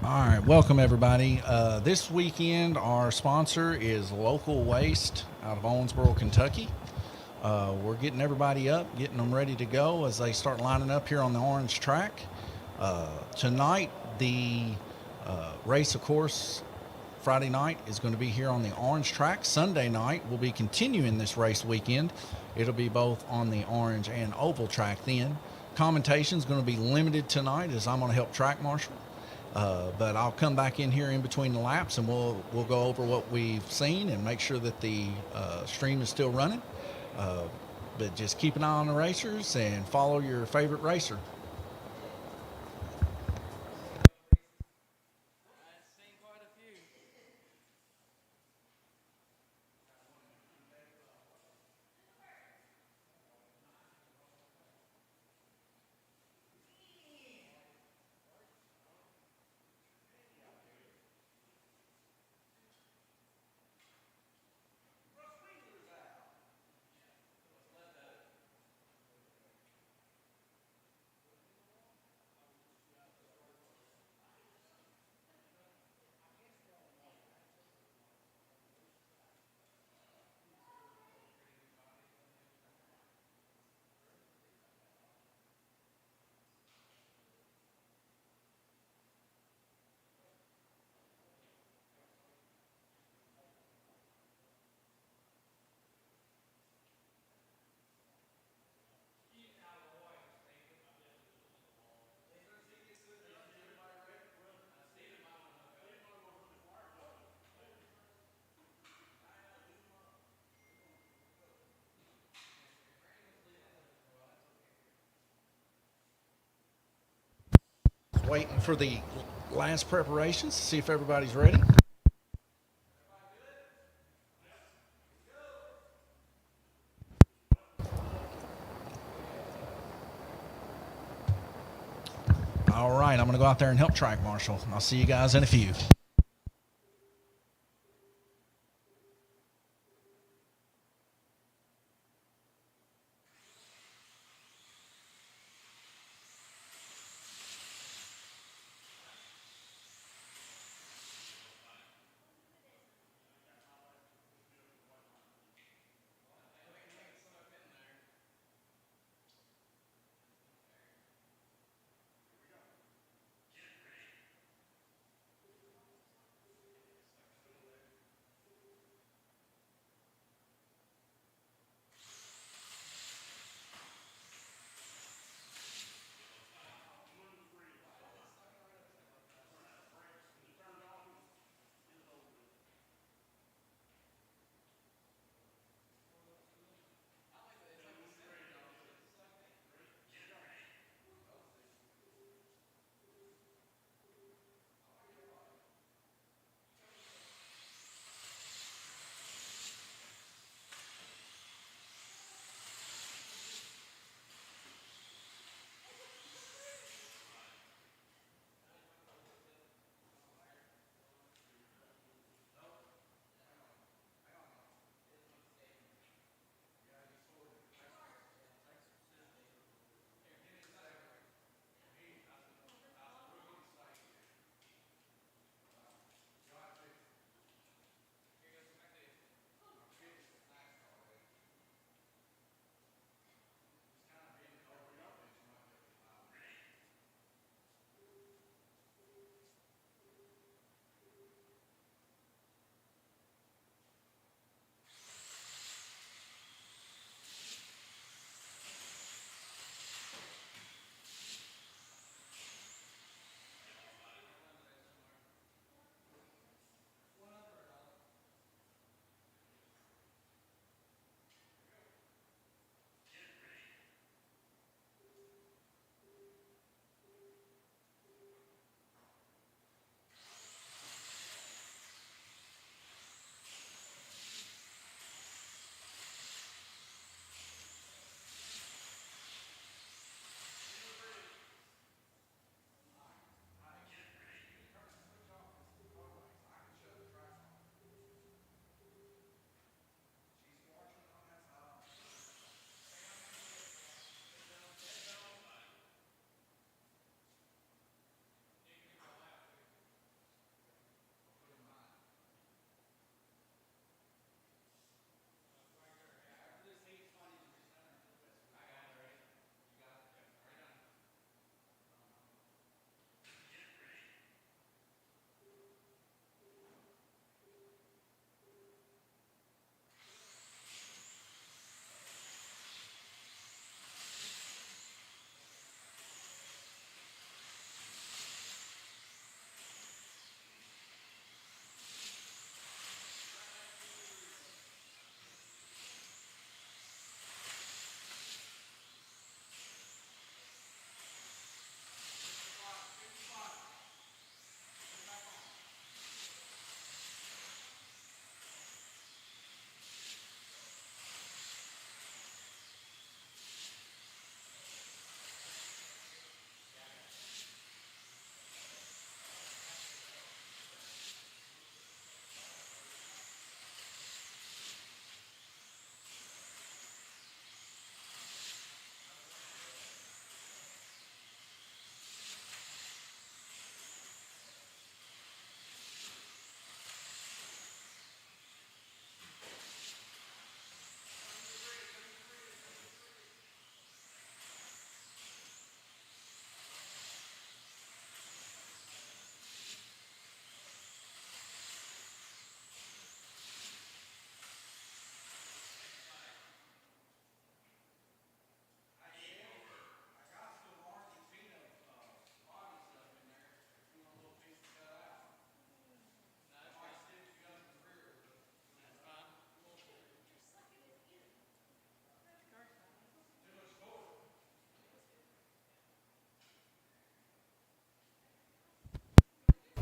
All right, welcome everybody. This weekend, our sponsor is Local Waste out of Owensboro, Kentucky. We're getting everybody up, getting them ready to go as they start lining up here on the orange track. Tonight, the race, of course, Friday night is going to be here on the orange track. Sunday night, we'll be continuing this race weekend. It'll be both on the orange and oval track then. Commentation is going to be limited tonight as I'm going to help track marshal. But I'll come back in here in between the laps and we'll go over what we've seen and make sure that the stream is still running. Uh, but just keep an eye on the racers and follow your favorite racer. Waiting for the last preparations to see if everybody's ready. All right, I'm going to go out there and help track marshal. I'll see you guys in a few.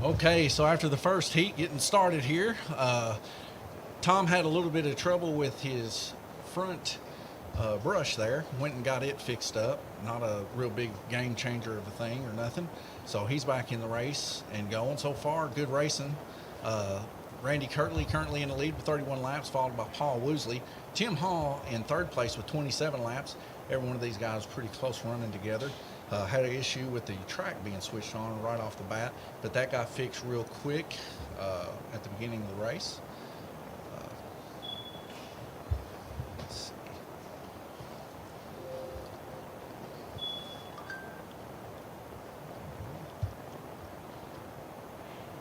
Okay, so after the first heat getting started here, Tom had a little bit of trouble with his front brush there. Went and got it fixed up. Not a real big game changer of a thing or nothing. So he's back in the race and going so far. Good racing. Randy Kirtley currently in the lead with 31 laps, followed by Paul Woosley. Tim Hall in third place with 27 laps. Every one of these guys pretty close running together. Had an issue with the track being switched on right off the bat, but that got fixed real quick at the beginning of the race. Let's see.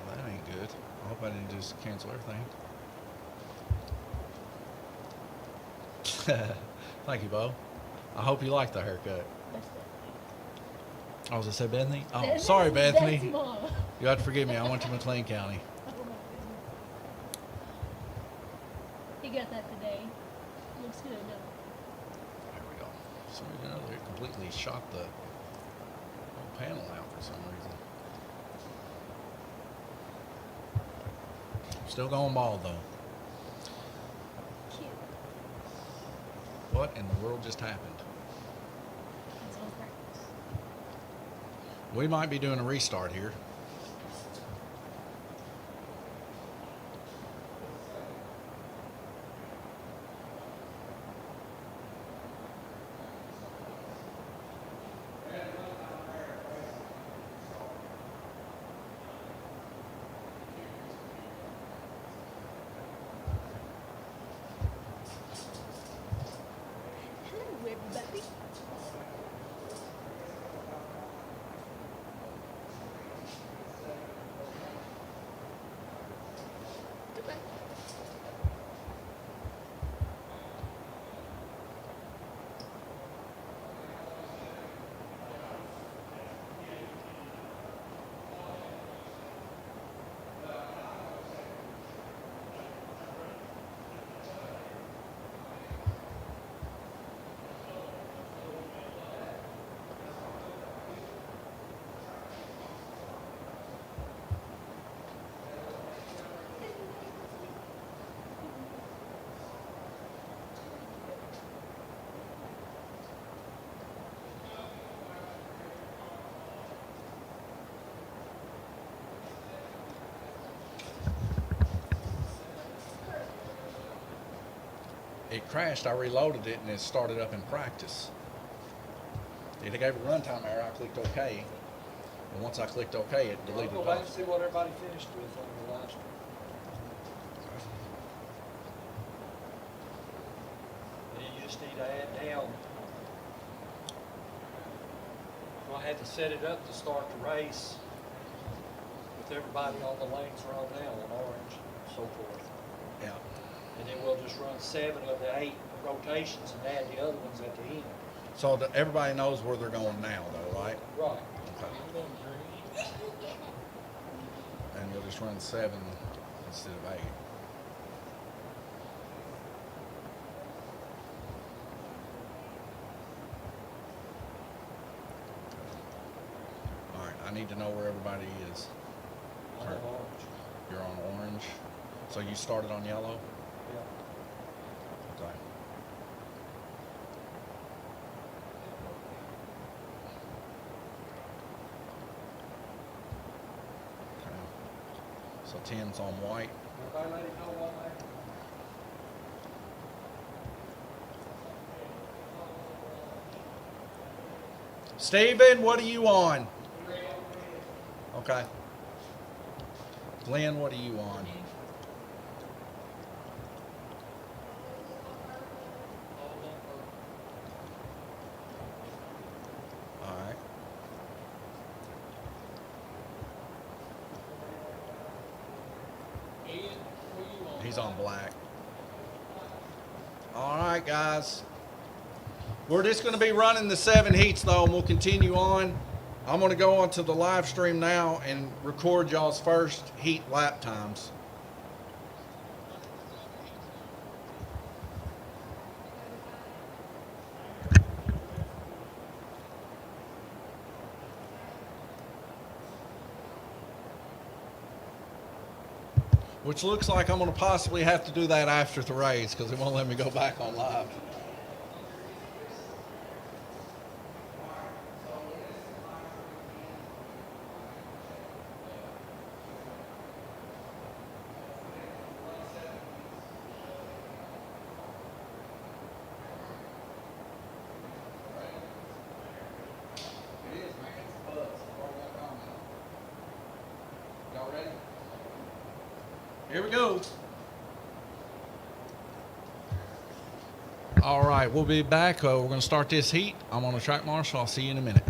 Well, that ain't good. I hope I didn't just cancel everything. Thank you, Bo. I hope you like the haircut. Oh, was it said Bethany? Oh, sorry, Bethany. You have to forgive me. I went to McLean County. He got that today. Looks good, though. There we go. For some reason or another, it completely shot the whole panel out for some reason. Still going bald, though. Cute. What in the world just happened? It's on practice. We might be doing a restart here. Hello, everybody. Goodbye. It crashed. I reloaded it and it started up in practice. It gave a runtime error. I clicked OK. And once I clicked OK, it deleted Go it back and off. see what everybody finished with on the live stream. And you just need to add down. Well, I had to set it up to start the race with everybody on the lanes we're on now on orange and so forth. Yeah. And then we'll just run 7 of the 8 rotations and add the other ones at the end. So everybody knows where they're going now, though, right? Right. Okay. And we'll just run 7 instead of 8. All right, I need to know where everybody is. On Sure. orange. You're on orange. So you started on yellow? Yeah. Okay. Okay. So Tim's on white. Everybody let him know what I. Steven, what are you on? Okay. Glenn, what are you on? All right. He's on black. All right, guys. We're just going to be running the 7 heats, though, and we'll continue on. I'm going to go onto the live stream now and record y'all's first heat lap times. Which looks like I'm going to possibly have to do that after the race because it won't let me go back on live. Here we go. All right, we'll be back. We're going to start this heat. I'm on the track marshal. I'll see you in a minute.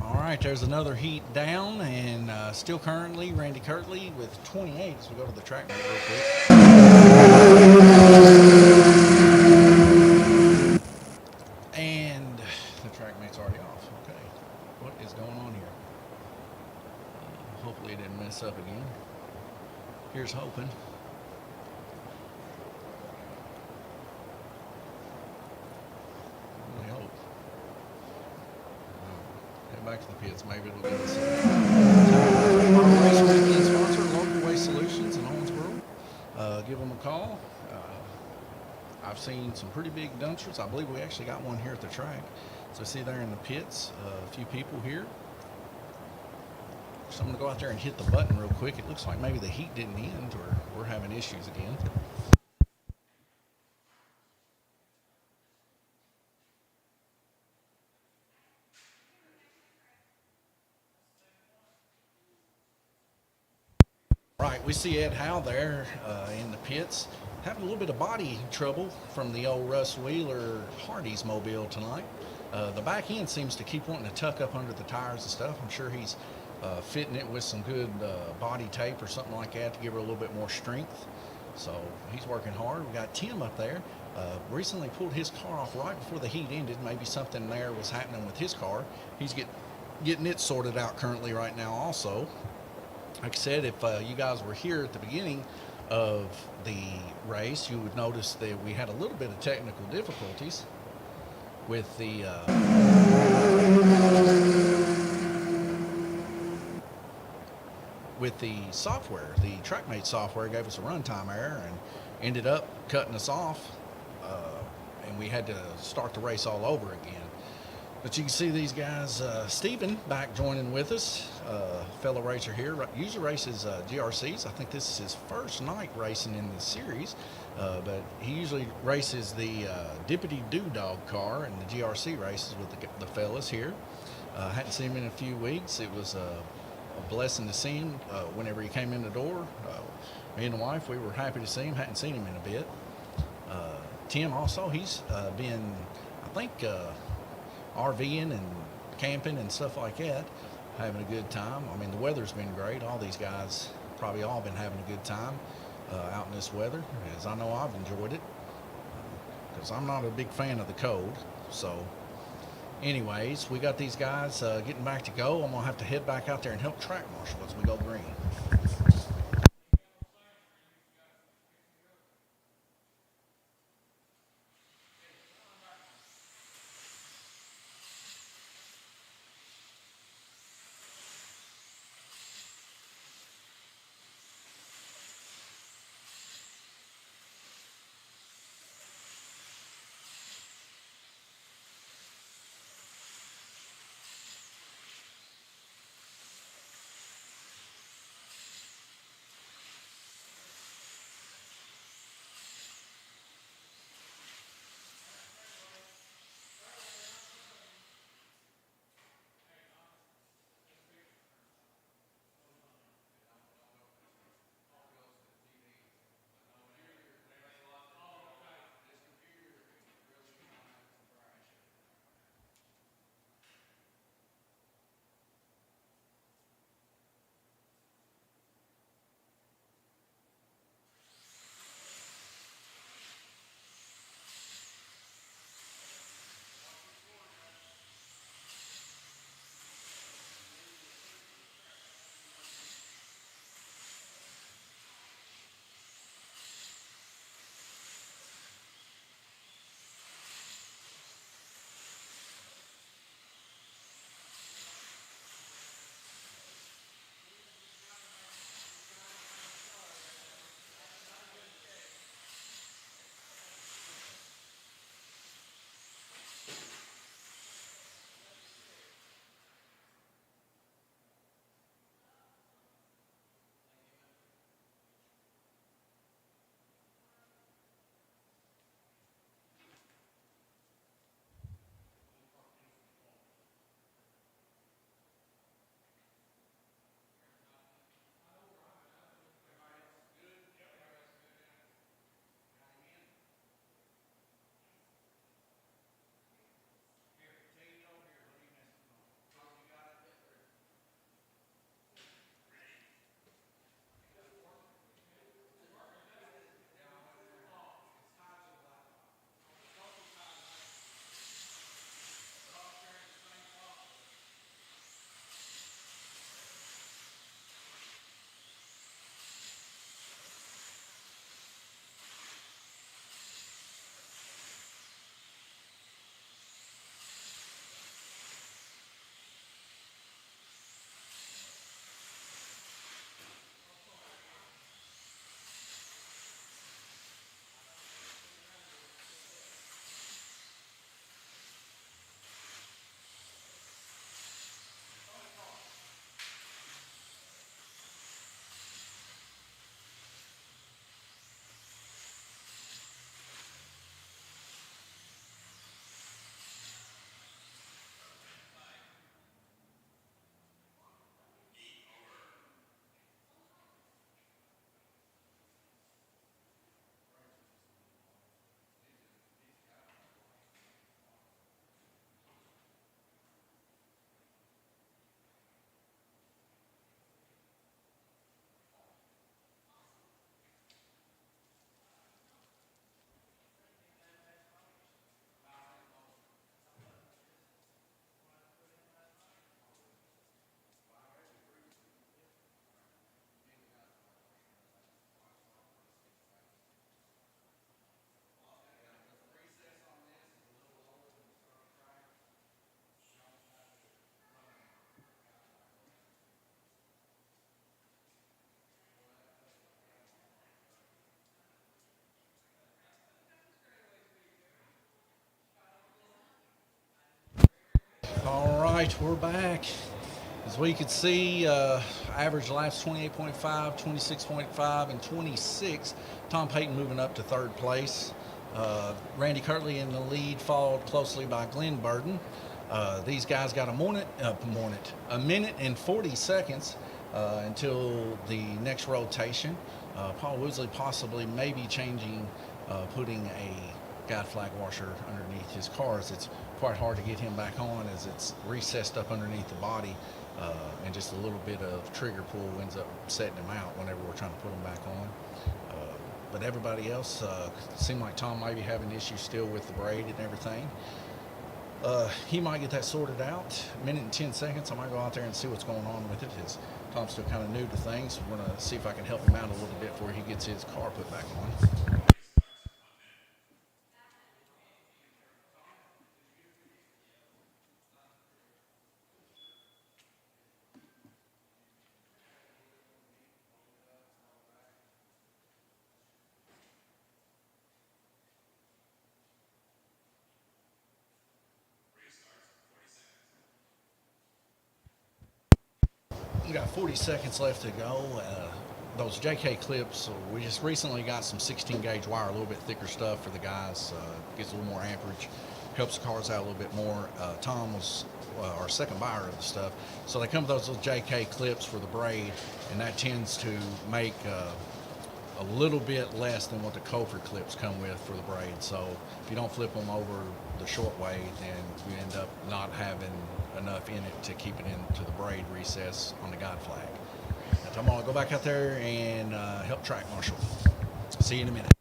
All right, there's another heat down, and still currently Randy Kirtley with 28. So we go to the track meet real quick. And the track mate's already off. Okay, what is going on here? hopefully it didn't mess up again. Here's hoping. Really hope. Head back to the pits. Maybe it'll give us our race weekend sponsor, Local Waste Solutions in Owensboro. Give them a call. I've seen some pretty big dumpsters. I believe we actually got one here at the track. So see there in the pits, a few people here. So I'm going to go out there and hit the button real quick. It looks like maybe the heat didn't end or we're having issues again. Right, we see Ed Howe there in the pits having a little bit of body trouble from the old Russ Wheeler Hardee's mobile tonight. The back end seems to keep wanting to tuck up under the tires and stuff. I'm sure he's fitting it with some good body tape or something like that to give her a little bit more strength. So he's working hard. We got Tim up there. Recently pulled his car off right before the heat ended. Maybe something there was happening with his car. He's getting it sorted out currently right now also. Like I said, if you guys were here at the beginning of the race, you would notice that we had a little bit of technical difficulties with the software. The TrackMate software gave us a runtime error and ended up cutting us off, and we had to start the race all over again. But you can see these guys, Steven back joining with us, fellow racer here. Usually races GRCs. I think this is his first night racing in this series, but he usually races the Dippity Doo Dog car in the GRC races with the fellas here. Hadn't seen him in a few weeks. It was a blessing to see him whenever he came in the door. Me and the wife, we were happy to see him. Hadn't seen him in a bit. Tim also, he's been, I think, RVing and camping and stuff like that, having a good time. I mean, the weather's been great. All these guys probably all been having a good time out in this weather, as I know I've enjoyed it, because I'm not a big fan of the cold. So anyways, we got these guys getting back to go. I'm going to have to head back out there and help track marshal as we go green. right, we're back. As we could see, average laps 28.5, 26.5, and 26. Tom Payton moving up to third place. Randy Kirtley in the lead, followed closely by Glenn Burden. These guys got a minute and 40 seconds until the next rotation. Paul Woodley possibly maybe changing, putting a guide flag washer underneath his cars. It's quite hard to get him back on as it's recessed up underneath the body, and just a little bit of trigger pull ends up setting him out whenever we're trying to put him back on. But everybody else seemed like Tom might be having issues still with the braid and everything. He might get that sorted out. A minute and 10 seconds. I might go out there and see what's going on with it. Tom's still kind of new to things. We're going to see if I can help him out a little bit before he gets his car put back on. We got 40 seconds left to go. Those JK clips, we just recently got some 16 gauge wire, a little bit thicker stuff for the guys. Gives a little more amperage, helps the cars out a little bit more. Tom was our second buyer of the stuff. So they come with those little JK clips for the braid, and that tends to make a little bit less than what the Cofer clips come with for the braid. So if you don't flip them over the short way, then you end up not having enough in it to keep it into the braid recess on the guide flag. Now, I'm going to go back out there and help track marshal. See you in a minute.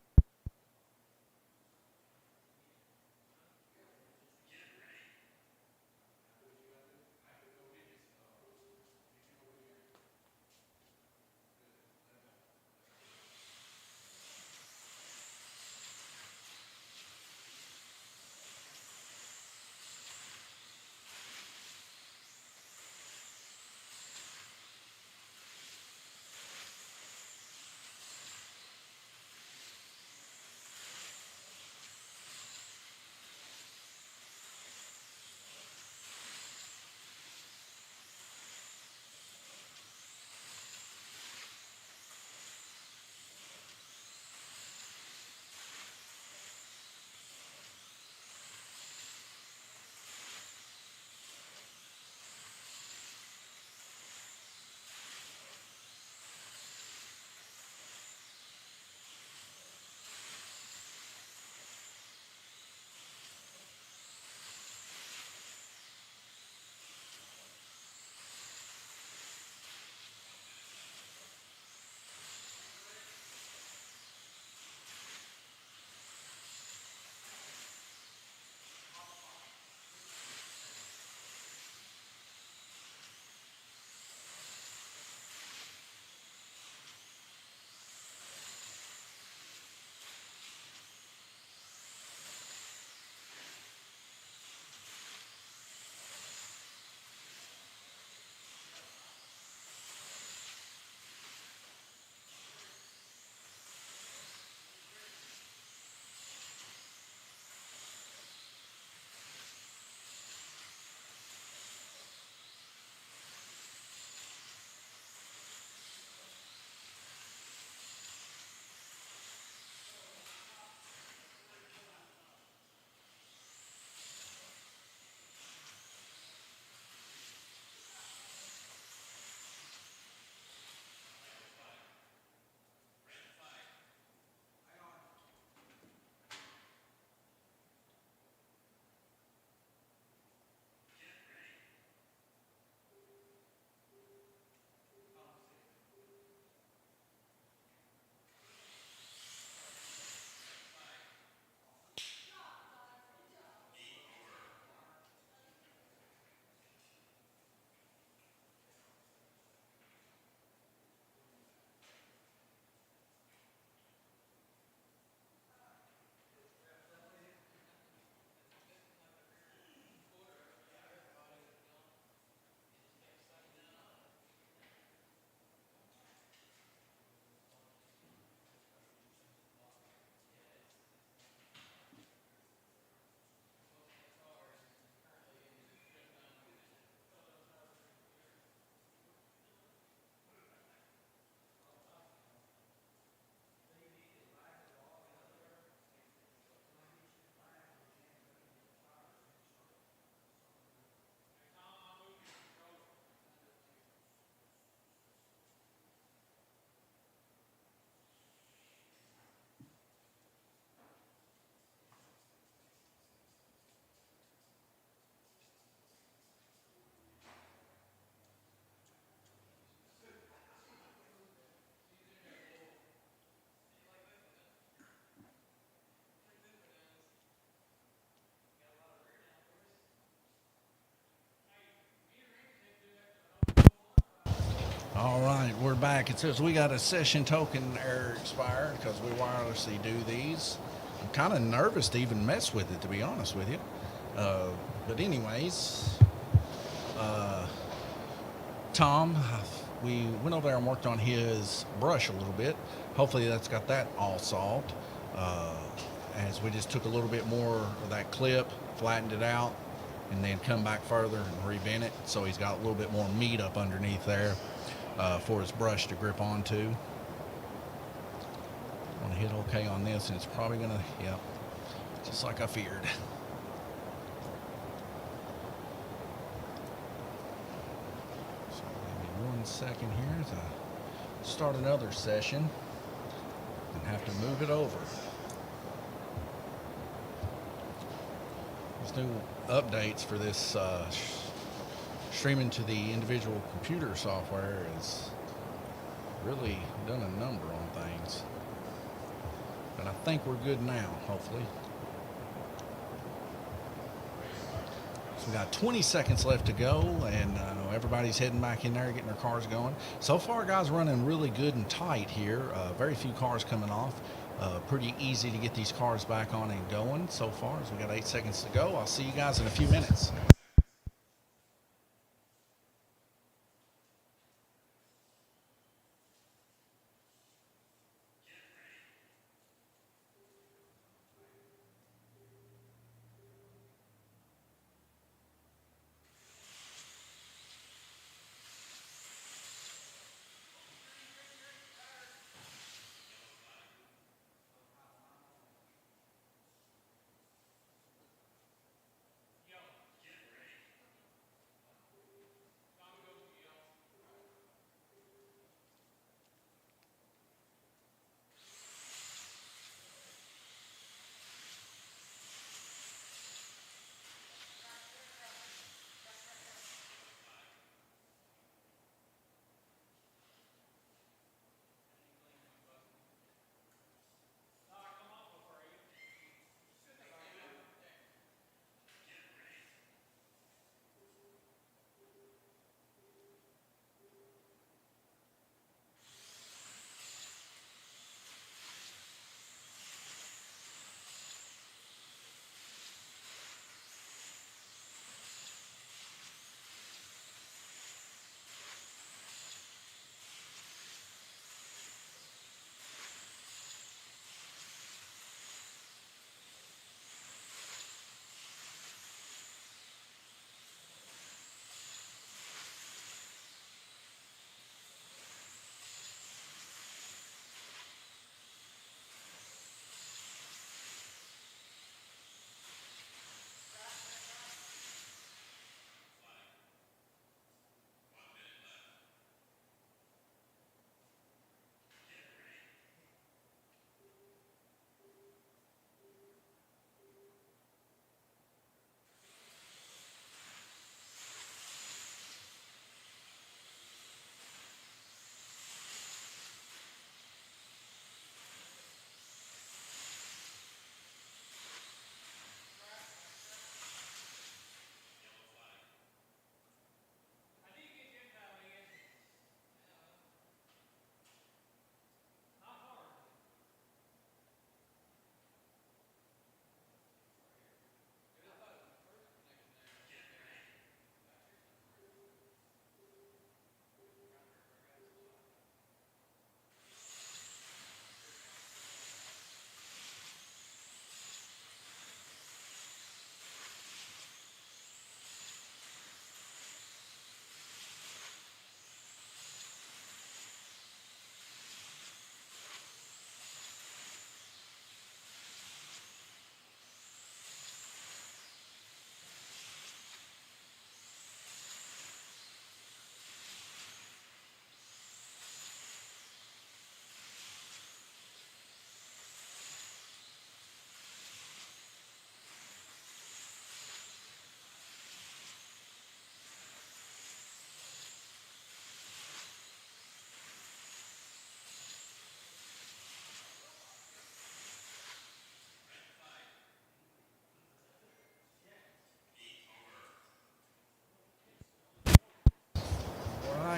we're back. It says we got a session token error expired because we wirelessly do these. I'm kind of nervous to even mess with it, to be honest with you. But anyways, Tom, we went over there and worked on his brush a little bit. Hopefully that's got that all solved. As we just took a little bit more of that clip, flattened it out, and then come back further and rebend it. So he's got a little bit more meat up underneath there for his brush to grip onto. I'm gonna hit OK on this, and it's probably gonna, yep, just like I feared. So give me 1 second here to start another session and have to move it over. There's new updates for this streaming to the individual computer software has really done a number on things. But I think we're good now, hopefully. So we got 20 seconds left to go, and everybody's heading back in there, getting their cars going. So far, guys, running really good and tight here. Very few cars coming off. Pretty easy to get these cars back on and going so far, as we got 8 seconds to go. I'll see you guys in a few minutes.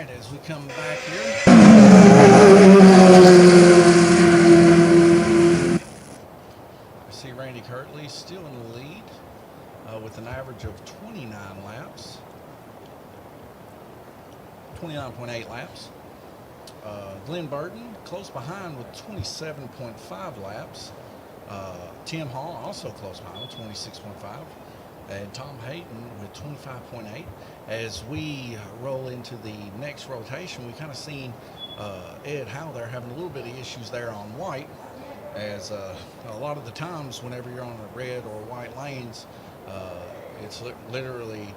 right, as we come back here, I see Randy Kirtley still in the lead with an average of 29 laps, 29.8 laps. Glenn Burton close behind with 27.5 laps. Tim Hall also close behind with 26.5. And Tom Hayden with 25.8. As we roll into the next rotation, we kind of seen Ed Howe there having a little bit of issues there on white, as a lot of the times whenever you're on the red or white lanes, it's literally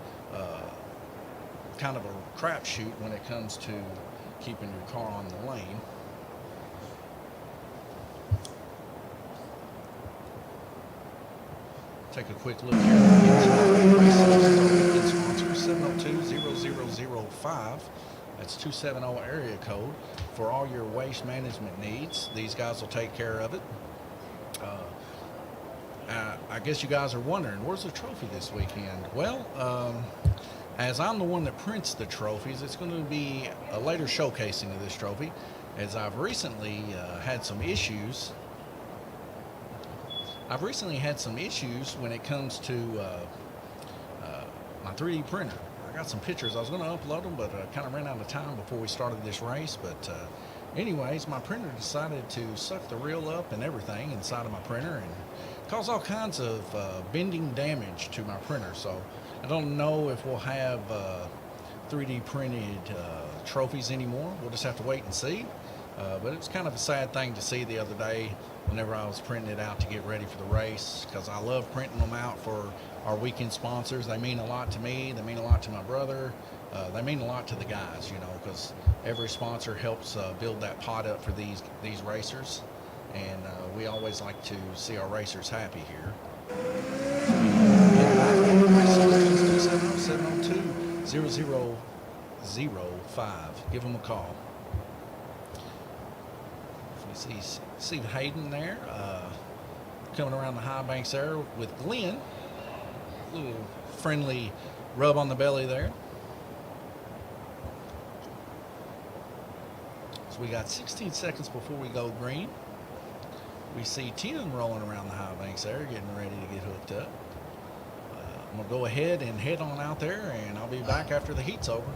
kind of a crapshoot when it comes to keeping your car on the lane. Take a quick look here. Sponsor 702-0005. That's 270 area code for all your waste management needs. These guys will take care of it. I guess you guys are wondering, where's the trophy this weekend? Well, as I'm the one that prints the trophies, it's going to be a later showcasing of this trophy, as I've recently had some issues. When it comes to my 3D printer. I got some pictures. I was going to upload them, but kind of ran out of time before we started this race. But anyways, my printer decided to suck the reel up and everything inside of my printer and cause all kinds of bending damage to my printer. So I don't know if we'll have 3D printed trophies anymore. We'll just have to wait and see. But it's kind of a sad thing to see the other day whenever I was printing it out to get ready for the race, because I love printing them out for our weekend sponsors. They mean a lot to me. They mean a lot to my brother. They mean a lot to the guys, because every sponsor helps build that pot up for these racers. And we always like to see our racers happy here. 702-0005. Give them a call. We see Steve Hayden there coming around the high banks there with Glenn. A little friendly rub on the belly there. So we got 16 seconds before we go green. We see Tim rolling around the high banks there, getting ready to get hooked up. I'm going to go ahead and head on out there, and I'll be back after the heat's over.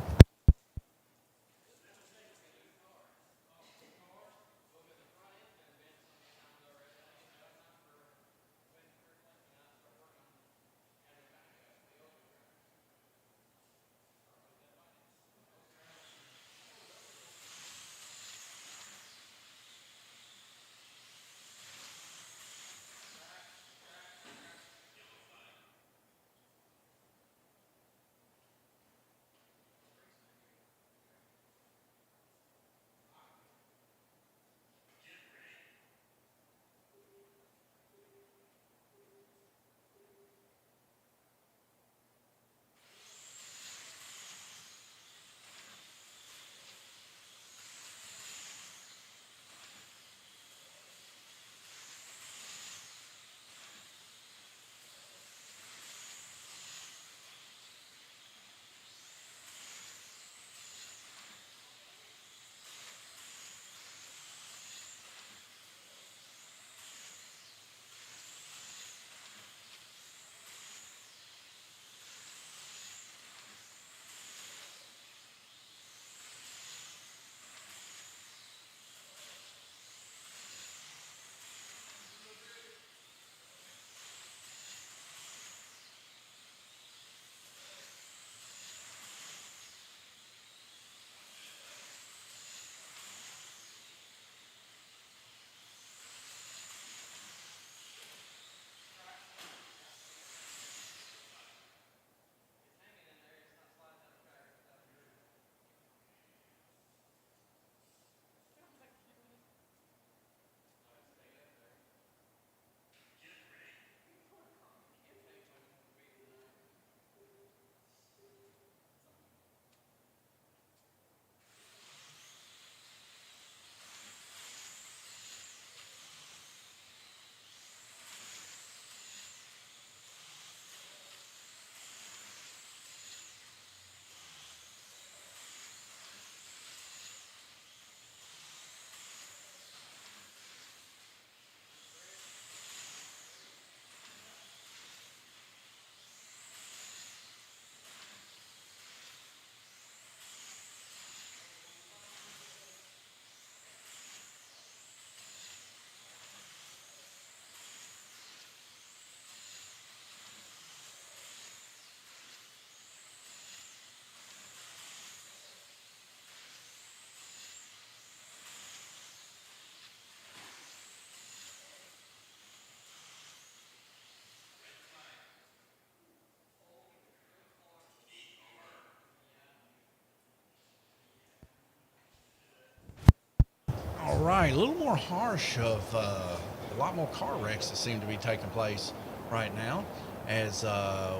right, a little more harsh of a lot more car wrecks that seem to be taking place right now. As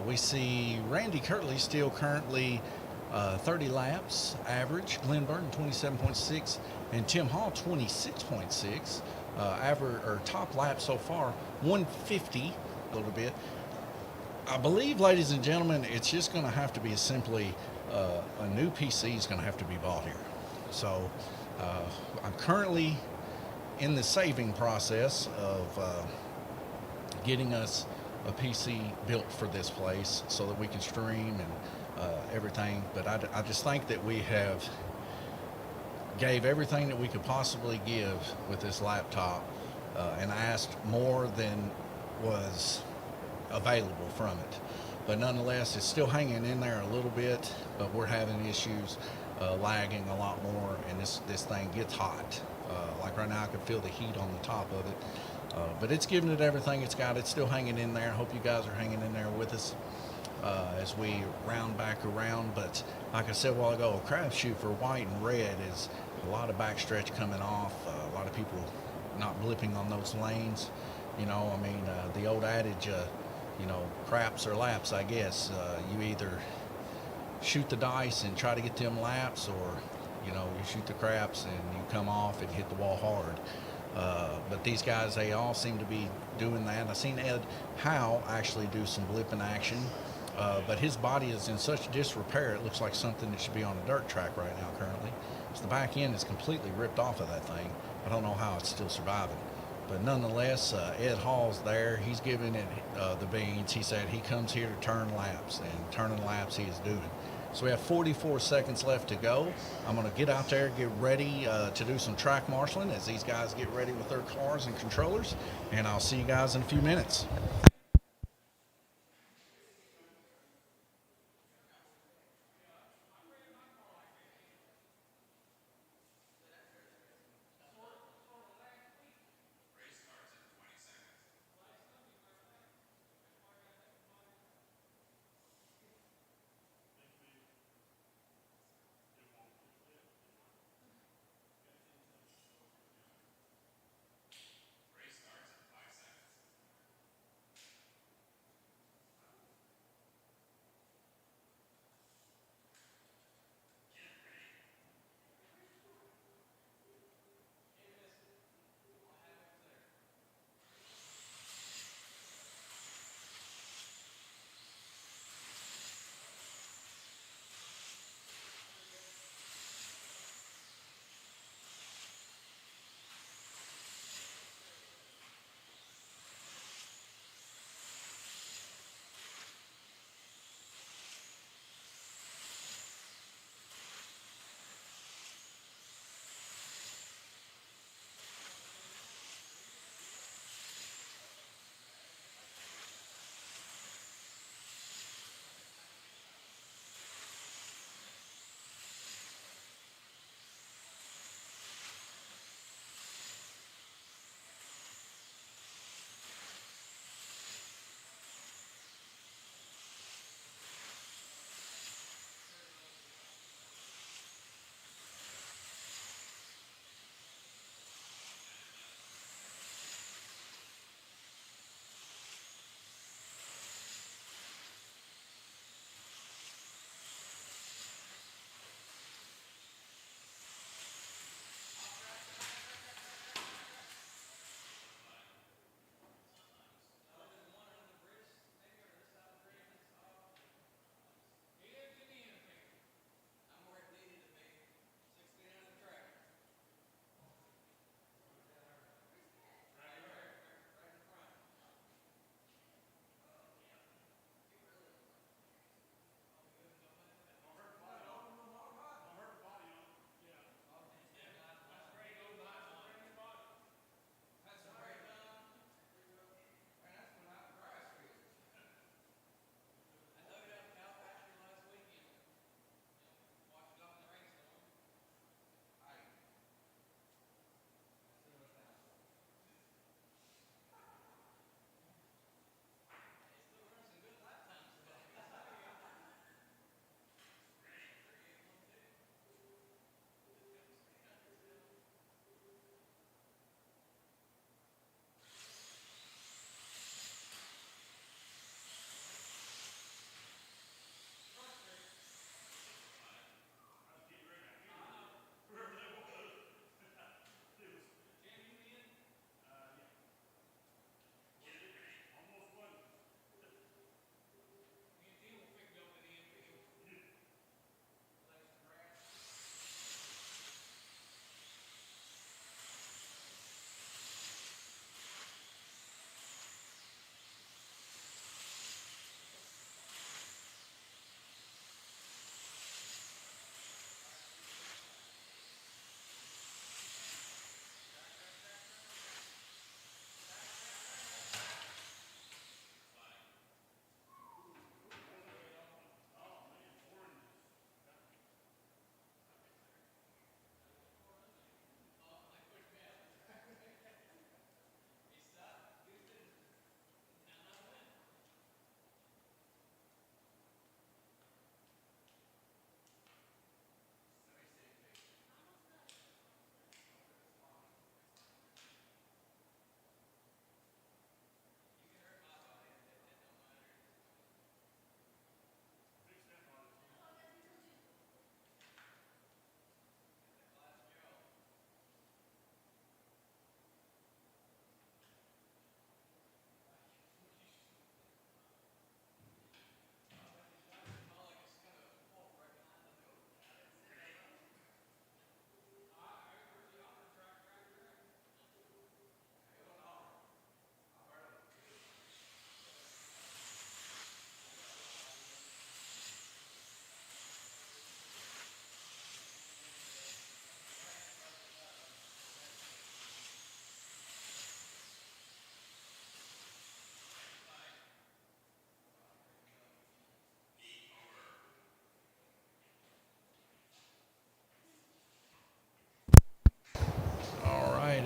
we see Randy Kirtley still currently 30 laps average, Glenn Burton 27.6, and Tim Hall 26.6. Average or top lap so far 150 a little bit. I believe, ladies and gentlemen, it's just going to have to be simply a new PC is going to have to be bought here. So I'm currently in the saving process of getting us a PC built for this place so that we can stream and everything. But I just think that we have gave everything that we could possibly give with this laptop and asked more than was available from it. But nonetheless, it's still hanging in there a little bit, but we're having issues lagging a lot more, and this thing gets hot. Like right now, I can feel the heat on the top of it. But it's giving it everything it's got. It's still hanging in there. I hope you guys are hanging in there with us as we round back around. But like I said a while ago, a crapshoot for white and red is a lot of backstretch coming off, a lot of people not blipping on those lanes. You know, I mean, the old adage, you know, craps or laps, I guess. You either shoot the dice and try to get them laps, or, you know, you shoot the craps and you come off and hit the wall hard. But these guys, they all seem to be doing that. I've seen Ed Howe actually do some blipping action, but his body is in such disrepair, it looks like something that should be on a dirt track right now currently. So the back end is completely ripped off of that thing. I don't know how it's still surviving. But nonetheless, Ed Hall's there. He's giving it the beans. He said he comes here to turn laps, and turning laps he is doing. So we have 44 seconds left to go. I'm going to get out there, get ready to do some track marshaling as these guys get ready with their cars and controllers. And I'll see you guys in a few minutes.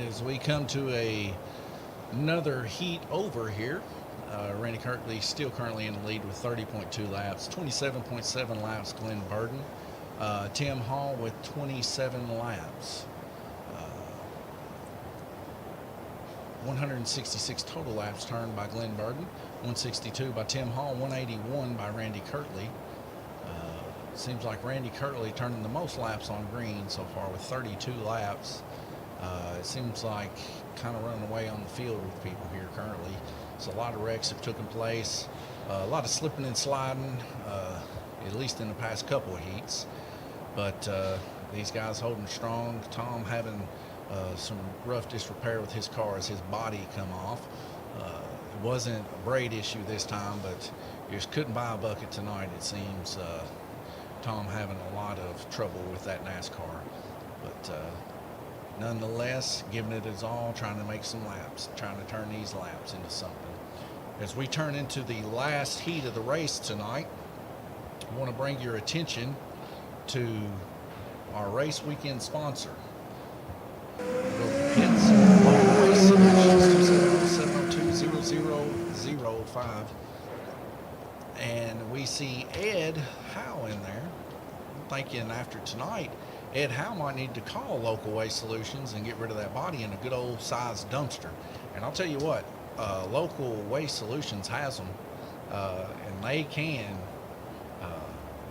as we come to another heat over here. Randy Kirkley still currently in the lead with 30.2 laps, 27.7 laps Glenn Burden. Tim Hall with 27 laps. 166 total laps turned by Glenn Burden, 162 by Tim Hall, 181 by Randy Kirkley. Seems like Randy Kirkley turning the most laps on green so far with 32 laps. It seems like kind of running away on the field with people here currently. So a lot of wrecks have taken place, a lot of slipping and sliding, at least in the past couple of heats. But these guys holding strong. Tom having some rough disrepair with his car as his body come off. It wasn't a braid issue this time, but you just couldn't buy a bucket tonight, it seems. Tom having a lot of trouble with that NASCAR. But nonetheless, giving it his all, trying to make some laps, trying to turn these laps into something. As we turn into the last heat of the race tonight, I want to bring your attention to our race weekend sponsor. Pits, Local Waste Solutions, 270-702-0005. And we see Ed Howe in there. I'm thinking after tonight, Ed Howe might need to call Local Waste Solutions and get rid of that body in a good old sized dumpster. And I'll tell you what, Local Waste Solutions has them, and they can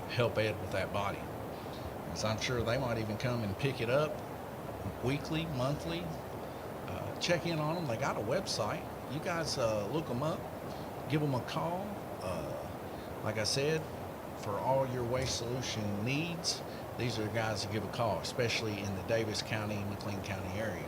help Ed with that body. So I'm sure they might even come and pick it up weekly, monthly. Check in on them. They got a website. You guys look them up, give them a call. Like I said, for all your waste solution needs, these are the guys to give a call, especially in the Davis County, McLean County area.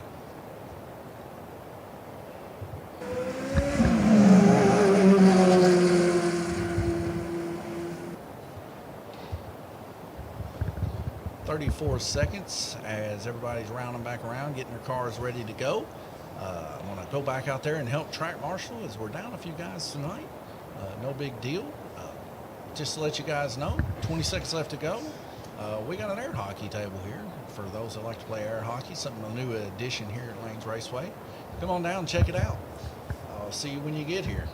Seconds as everybody's rounding back around, getting their cars ready to go. I'm going to go back out there and help track marshal as we're down a few guys tonight. No big deal. Just to let you guys know, 20 seconds left to go. We got an air hockey table here for those that like to play air hockey, something a new addition here at Lanes Raceway. Come on down and check it out. I'll see you when you get here.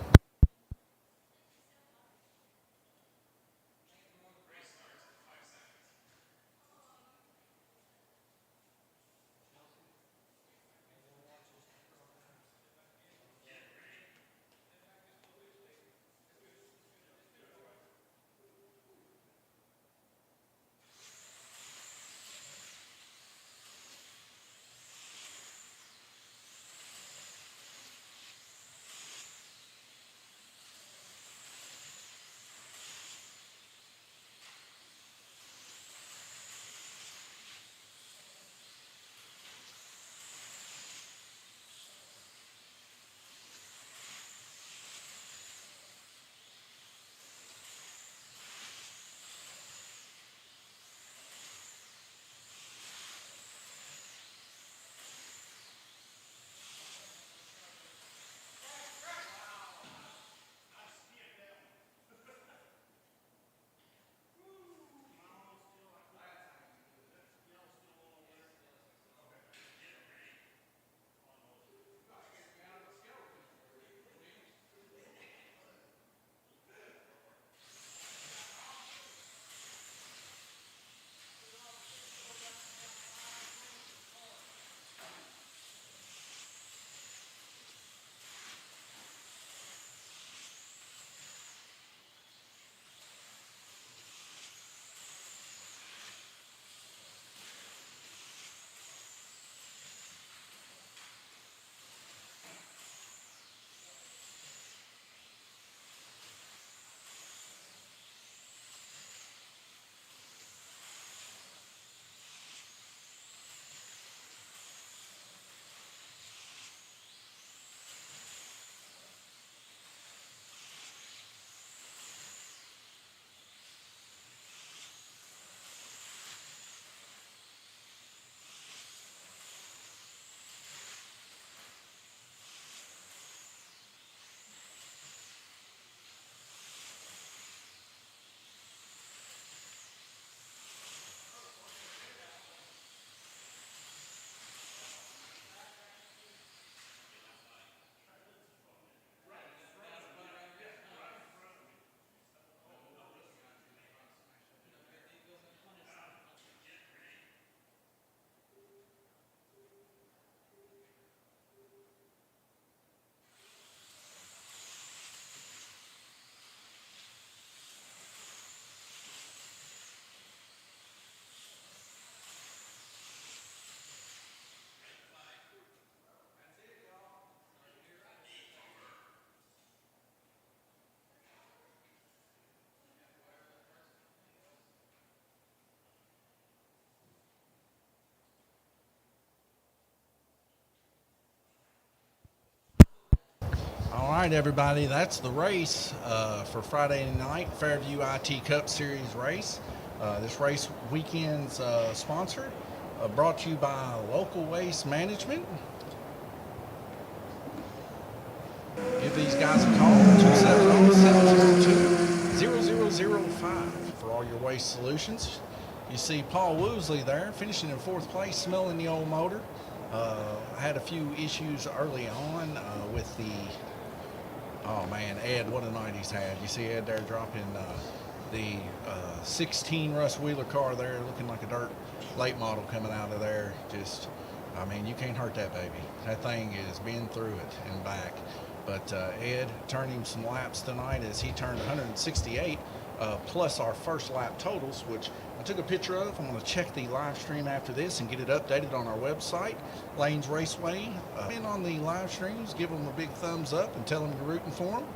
right, everybody, that's the race for Friday night, Fairview IT Cup Series race. This race weekend's sponsor, brought to you by Local Waste Management. Give these guys a call, 270-702-0005 for all your waste solutions. You see Paul Woosley there, finishing in 4th place, smelling the old motor. Had a few issues early on with the, oh man, Ed, what a night he's had. You see Ed there dropping the 16 Russ Wheeler car there, looking like a dirt late model coming out of there. Just, I mean, you can't hurt that baby. That thing has been through it and back. But Ed turned him some laps tonight as he turned 168 plus our first lap totals, which I took a picture of. I'm going to check the live stream after this and get it updated on our website, Lanes Raceway. And on the live streams, give them a big thumbs up and tell them you're rooting for them.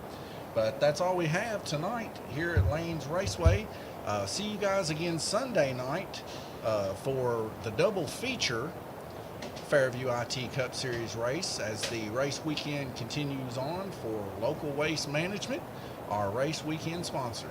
But that's all we have tonight here at Lanes Raceway. See you guys again Sunday night for the double feature Fairview IT Cup Series race as the race weekend continues on for Local Waste Management, our race weekend sponsor.